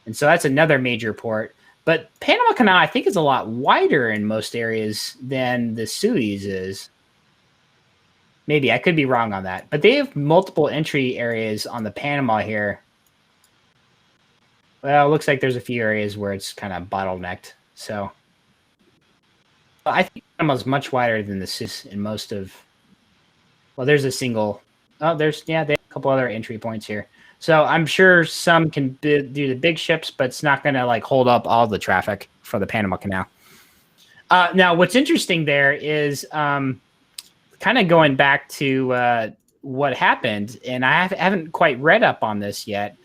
And so that's another major port. But Panama Canal, I think, is a lot wider in most areas than the Suez is. Maybe I could be wrong on that. But they have multiple entry areas on the Panama here. Well, it looks like there's a few areas where it's kind of bottlenecked. So I think Panama's much wider than the Suez in most of. Well, there's a single. Oh, they have a couple other entry points here. So I'm sure some can do the big ships, but it's not going to like hold up all the traffic for the Panama Canal. Now, what's interesting there is kind of going back to what happened, and I haven't quite read up on this yet.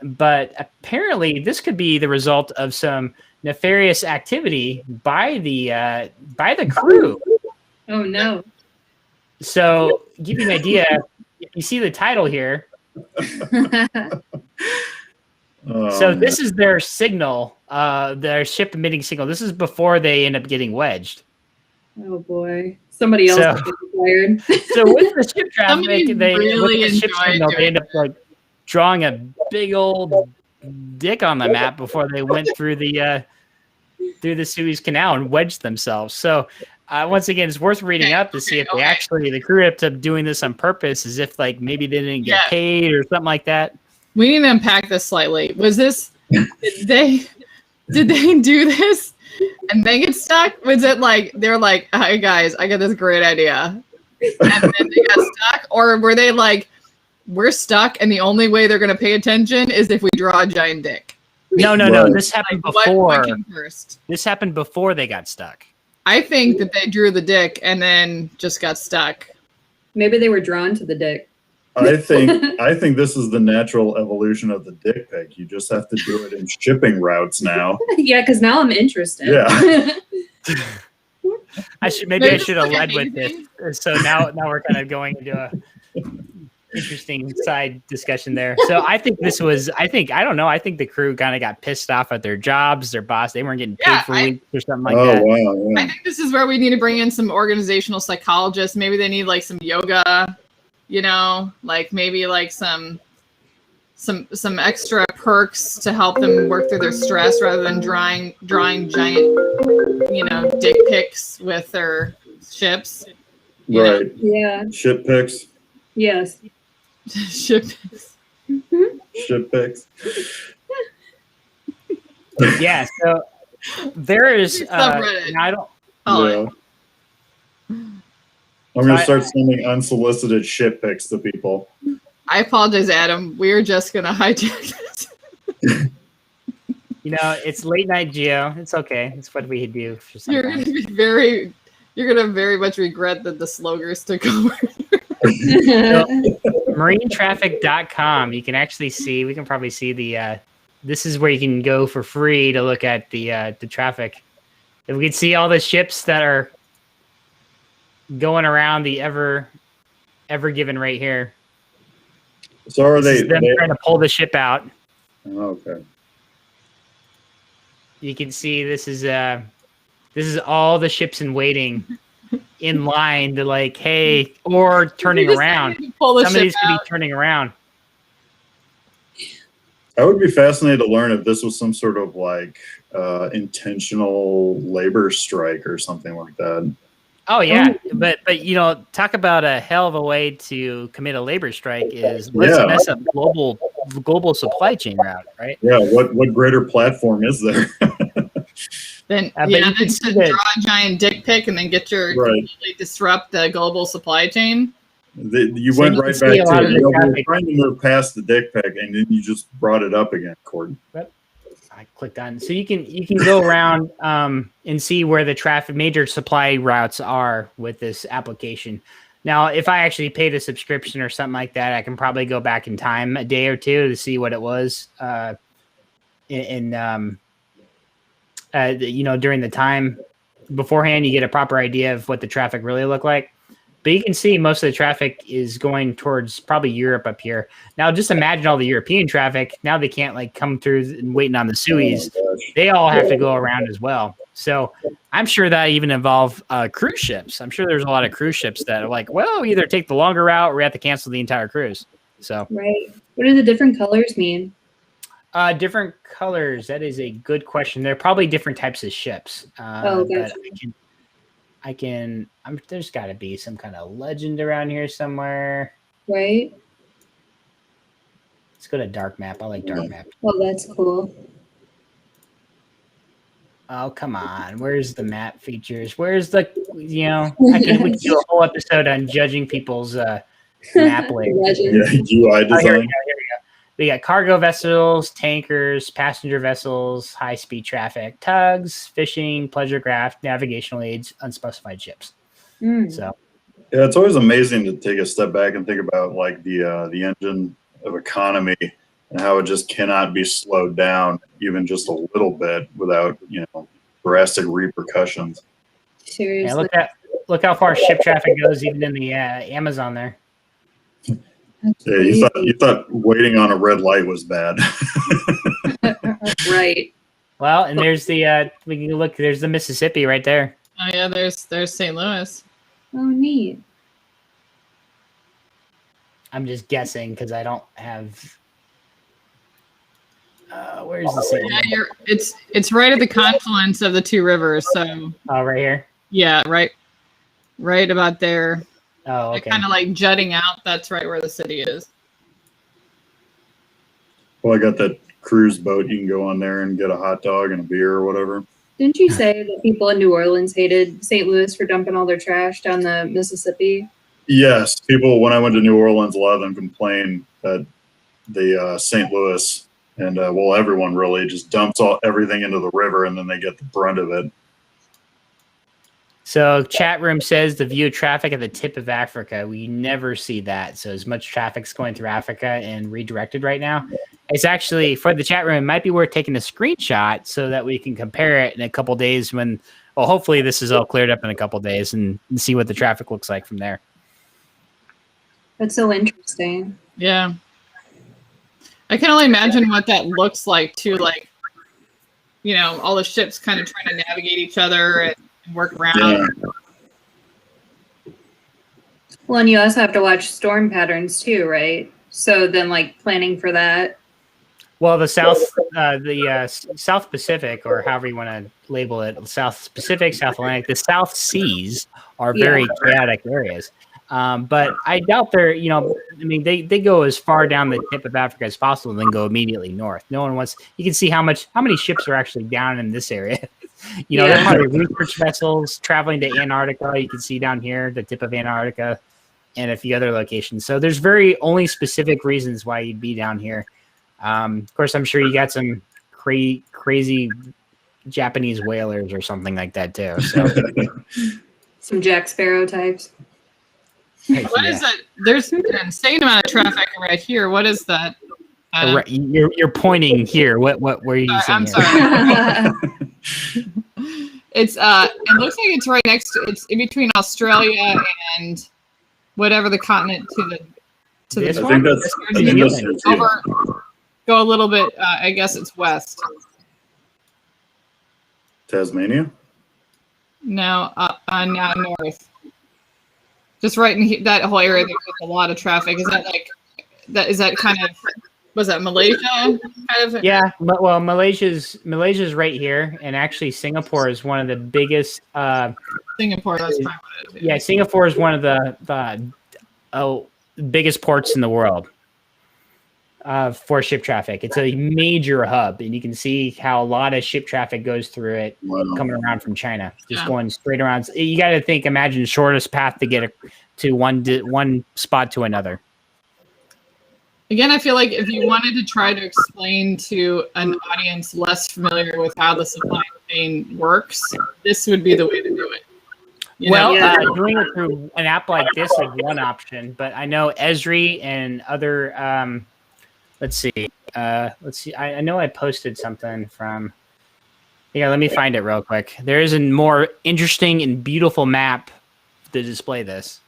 But apparently, this could be the result of some nefarious activity by the crew. Oh no. So, give you an idea. You see the title here. So this is their signal, their ship emitting signal. This is before they end up getting wedged. Oh boy. Somebody else is fired. So with the ship traffic, Somebody with the ship enjoyed signal, they doing end up like drawing a big old dick on the map before they went through the Suez Canal and wedged themselves. So once again, it's worth reading up to see if they actually, the crew ended up doing this on purpose, as if like maybe they didn't get paid or something like that. We need to unpack this slightly. Was this did they do this and then get stuck? Was it like they're like, "Hi guys, I got this great idea," and then they got stuck, or were they like, "We're stuck, and the only way they're going to pay attention is if we draw a giant dick"? No. This happened before. What came first? This happened before they got stuck. I think that they drew the dick and then just got stuck. Maybe they were drawn to the dick. I think this is the natural evolution of the dick pic. You just have to do it in shipping routes now. Yeah, because now I'm interested. Yeah. I should have led with this. So now we're kind of going into a interesting side discussion there. So I think I don't know. I think the crew kind of got pissed off at their jobs, their boss. They weren't getting paid for weeks or something like that. Wow, yeah. I think this is where we need to bring in some organizational psychologists. Maybe they need like some yoga, like maybe like some extra perks to help them work through their stress rather than drawing giant, dick pics with their ships. You know? Right. Yeah. Ship pics. Yes. Ship pics. Ship pics. Yeah, so there is. Subreddit. I don't. Oh, Yeah. I'm going to start sending unsolicited ship pics to people. I apologize, Adam. We're just going to hijack this. You know, it's late night geo. It's okay. It's what we do for You're going sometimes. to be you're going to very much regret that the slogans took over. Marinetraffic.com. You can actually see, we can probably see the, this is where you can go for free to look at the traffic. If we could see all the ships that are going around the ever given right here. So are This is they them trying to pull the ship out. Oh, okay. You can see this is all the ships in waiting in line to like, hey, or turning around. Somebody's gonna be turning around. I would be fascinated to learn if this was some sort of like intentional labor strike or something like that. Oh yeah, but you know, talk about a hell of a way to commit a labor strike is let's mess up global supply chain route, right? Yeah, what greater platform is there? Then but yeah, you then can to see draw that- a giant dick pic and then get your completely disrupt the global supply chain. You So went you right can back see a lot to of it. the You know, we were traffic. trying to move past the dick pic, and then you just brought it up again, Gordon. I clicked on, so you can go around and see where the major supply routes are with this application. Now, if I actually paid a subscription or something like that, I can probably go back in time a day or two to see what it was you know, during the time beforehand. You get a proper idea of what the traffic really looked like. But you can see most of the traffic is going towards probably Europe up here. Now, just imagine all the European traffic. Now they can't like come through and waiting on the Suez. They all have to go around as well. So I'm sure that even involve cruise ships. I'm sure there's a lot of cruise ships that are like, well, either take the longer route or we have to cancel the entire cruise. So Right. What do the different colors mean? different colors. That is a good question. They're probably different types of ships. Gotcha. But there's got to be some kind of legend around here somewhere. Right. Let's go to dark map. I like dark map. Well, that's cool. Oh, come on. Where's the map features? Where's the, we can do a whole episode on judging people's map layout. Legends. Yeah, UI Oh, design. here we go. We got cargo vessels, tankers, passenger vessels, high-speed traffic, tugs, fishing, pleasure craft, navigational aids, unspecified ships. So, Yeah, it's always amazing to take a step back and think about like the engine of economy and how it just cannot be slowed down even just a little bit without drastic repercussions. Seriously. yeah, look how far ship traffic goes even in the Amazon there. Yeah, you thought waiting on a red light was bad. Right. Well, and there's the we can look. There's the Mississippi right there. Oh yeah, there's St. Louis. Oh, neat. I'm just guessing because I don't have. Where's the St. Yeah, it's right at the confluence of the two rivers. So Oh, right here. yeah, right about there. Oh, okay. Kind of like jutting out. That's right where the city is. Well, I got that cruise boat. You can go on there and get a hot dog and a beer or whatever. Didn't you say that people in New Orleans hated St. Louis for dumping all their trash down the Mississippi? Yes, people. When I went to New Orleans, a lot of them complained that the St. Louis and everyone really just dumps everything into the river, and then they get the brunt of it. So chat room says the view of traffic at the tip of Africa. We never see that. So as much traffic's going through Africa and redirected right now. It's actually, for the chat room, it might be worth taking a screenshot so that we can compare it in a couple days when, well, hopefully this is all cleared up in a couple days and see what the traffic looks like from there. That's so interesting. Yeah. I can only imagine what that looks like too. Like, all the ships kind of trying to navigate each other and work around. Yeah. Well, and you also have to watch storm patterns too, right? So then, like, planning for that. Well, the South Pacific, or however you want to label it, South Pacific, South Atlantic, the South Seas are very chaotic areas. But I doubt they're, I mean, they go as far down the tip of Africa as possible, and then go immediately north. No one wants. You can see how many ships are actually down in this area. There are probably research vessels traveling to Antarctica. You can see down here the tip of Antarctica, and a few other locations. So there's only specific reasons why you'd be down here. Of course, I'm sure you got some crazy Japanese whalers or something like that too. So Some Jack Sparrow types. What is that? There's an insane amount of traffic right here. What is that? You're pointing here. What were you saying? I'm sorry. It looks like it's right next to. It's in between Australia and whatever the continent to This the. one? I think that's Over. Go a little bit. I guess it's west. Tasmania. No, now north. Just right in that whole area, there's a lot of traffic. Is that like that? Is that kind of? Was that Malaysia? Kind of. Yeah. Well, Malaysia's right here, and actually Singapore is one of the biggest. Singapore. That's probably what it is. Yeah, Singapore is one of the biggest ports in the world for ship traffic. It's a major hub, and you can see how a lot of ship traffic goes through it coming around from China, just going straight around. You got to imagine the shortest path to get to one spot to another. Again, I feel like if you wanted to try to explain to an audience less familiar with how the supply chain works, this would be the way to do it. Doing it through an app like this is one option, but I know Esri and other. Let's see. I know I posted something from. Yeah, let me find it real quick. There is a more interesting and beautiful map to display this.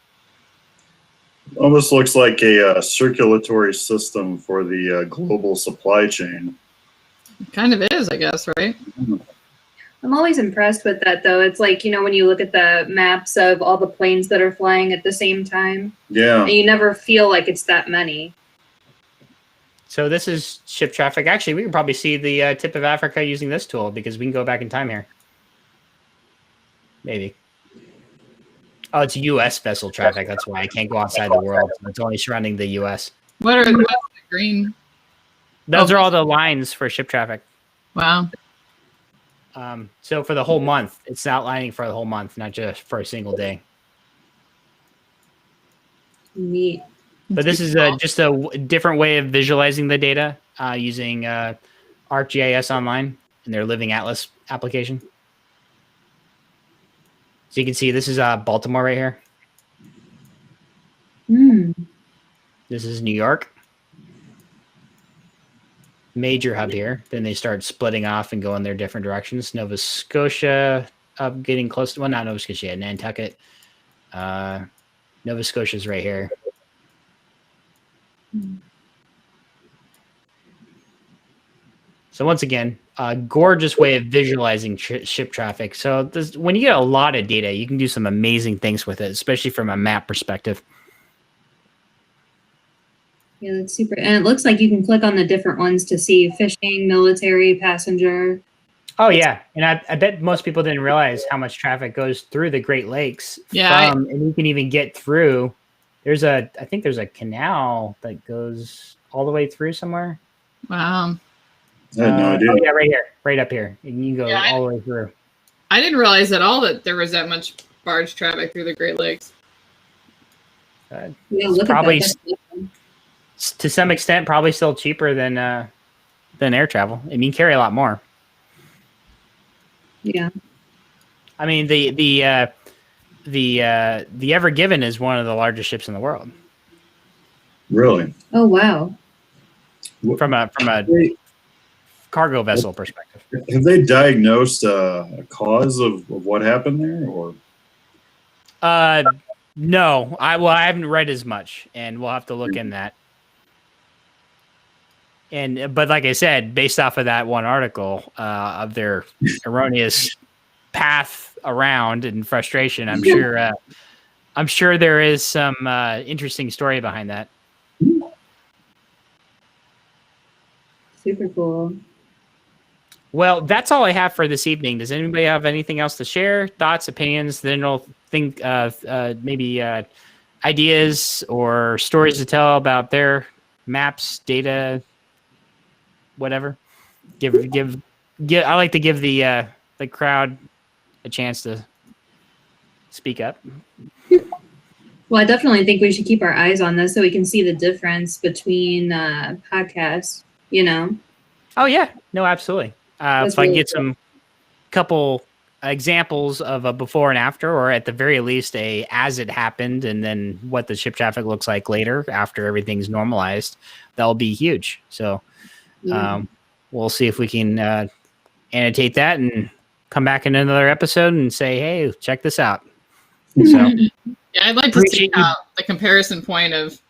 Almost looks like a circulatory system for the global supply chain. It kind of is, I guess, right? I'm always impressed with that, though. It's like, when you look at the maps of all the planes that are flying at the same time. Yeah. And you never feel like it's that many. So this is ship traffic. Actually, we can probably see the tip of Africa using this tool because we can go back in time here. Maybe. Oh, it's U.S. vessel traffic. That's why I can't go outside the world. It's only surrounding the U.S. What's the green? Those are all the lines for ship traffic. Wow. So for the whole month, it's outlining for the whole month, not just for a single day. Neat. But this is just a different way of visualizing the data using ArcGIS Online and their Living Atlas application. So you can see this is Baltimore right here. This is New York. Major hub here. Then they start splitting off and going their different directions. Nova Scotia up getting close to, well, not Nova Scotia, Nantucket. Nova Scotia's right here. So once again, a gorgeous way of visualizing ship traffic. So when you get a lot of data, you can do some amazing things with it, especially from a map perspective. Yeah, that's super. And it looks like you can click on the different ones to see fishing, military, passenger. Oh, yeah. And I bet most people didn't realize how much traffic goes through the Great Lakes. Yeah. And you can even get through. I think there's a canal that goes all the way through somewhere. Wow. I had no idea. Oh, yeah, right here. Right up here. You can go all the way through. I didn't realize at all that there was that much barge traffic through the Great Lakes. Yeah, look probably, at that. to some extent, probably still cheaper than air travel. I mean, carry a lot more. Yeah. I mean, the Ever Given is one of the largest ships in the world. Really? Oh, wow. From a cargo vessel perspective. Have they diagnosed a cause of what happened there, or? No. I haven't read as much, and we'll have to look in that. But like I said, based off of that one article of their erroneous path around and frustration, I'm sure there is some interesting story behind that. Super cool. Well, that's all I have for this evening. Does anybody have anything else to share? Thoughts, opinions, then I'll think maybe ideas or stories to tell about their maps, data, whatever. I like to give the crowd a chance to speak up. Well, I definitely think we should keep our eyes on this so we can see the difference between podcasts, you know? Oh, yeah. No, absolutely. That's If I can really get some couple examples of a before and after, or at the very least a as it happened, and then what the ship traffic looks like later after everything's normalized, that'll be huge. So Yeah. we'll see if we can annotate that and come back in another episode and say, hey, check this out. So Yeah, I'd like to see appreciate you. how the comparison point of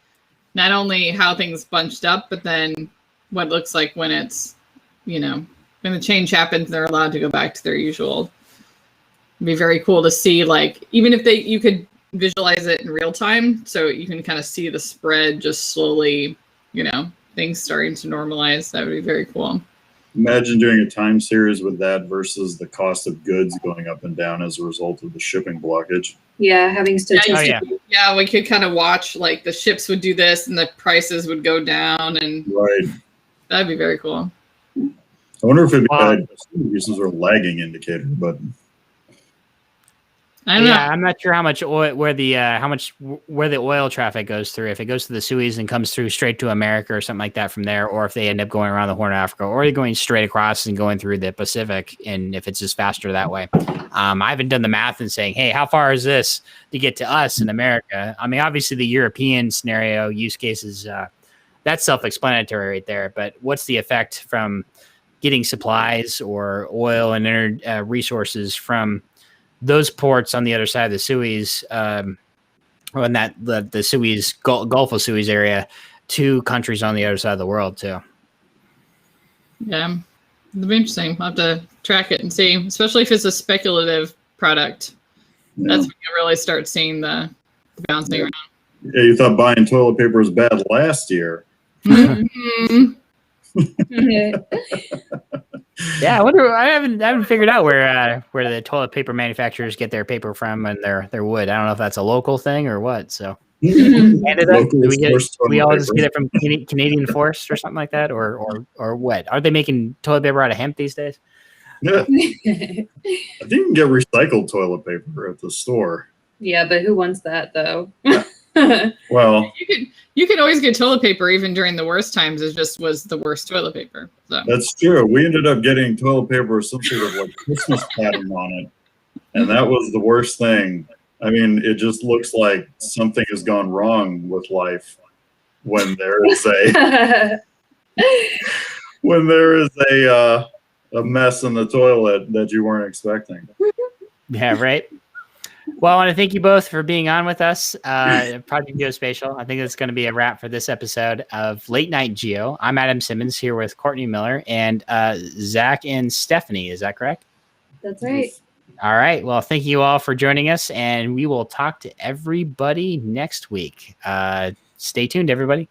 not only how things bunched up, but then what it looks like when it's, you know, when the change happens, they're allowed to go back to their usual. It'd be very cool to see, like, even if you could visualize it in real time, so you can kind of see the spread just slowly, you know, things starting to normalize. That would be very cool. Imagine doing a time series with that versus the cost of goods going up and down as a result of the shipping blockage. Yeah, having statistics. Oh, yeah. Yeah, we could kind of watch, like, the ships would do this and the prices would go down, and Right. that'd be very cool. I wonder if it'd be Wow. uses a lagging indicator, but I don't know. I'm not sure how much oil, where the oil traffic goes through. If it goes to the Suez and comes through straight to America or something like that from there, or if they end up going around the Horn of Africa, or they're going straight across and going through the Pacific, and if it's just faster that way. I haven't done the math and saying, hey, how far is this to get to us in America? I mean, obviously the European scenario use cases, that's self-explanatory right there. But what's the effect from getting supplies or oil and resources from those ports on the other side of the Suez, or in the Suez Gulf of Suez area, to countries on the other side of the world too? Yeah, it'll be interesting. I'll have to track it and see, especially if it's a speculative product. yeah. That's when you really start seeing the bouncing around. Yeah, you thought buying toilet paper was bad last year. Mhm. Yeah, I haven't figured out where the toilet paper manufacturers get their paper from and their wood. I don't know if that's a local thing or what. So Canada, Locally sourced we all toilet just paper. get it from Canadian Forest or something like that, or what? Are they making toilet paper out of hemp these days? Yeah, I think you can get recycled toilet paper at the store. Yeah, but who wants that though? Well, You could always get toilet paper even during the worst times. It just was the worst toilet paper. So that's true. We ended up getting toilet paper with some sort of like Christmas pattern on it, and that was the worst thing. I mean, it just looks like something has gone wrong with life when there is a a mess in the toilet that you weren't expecting. Yeah, right. Well, I want to thank you both for being on with us. Project Geospatial. I think that's going to be a wrap for this episode of Late Night Geo. I'm Adam Simmons here with Courtney Miller and Zach and Stephanie. Is that correct? That's right. All right. Well, thank you all for joining us, and we will talk to everybody next week. Stay tuned, everybody.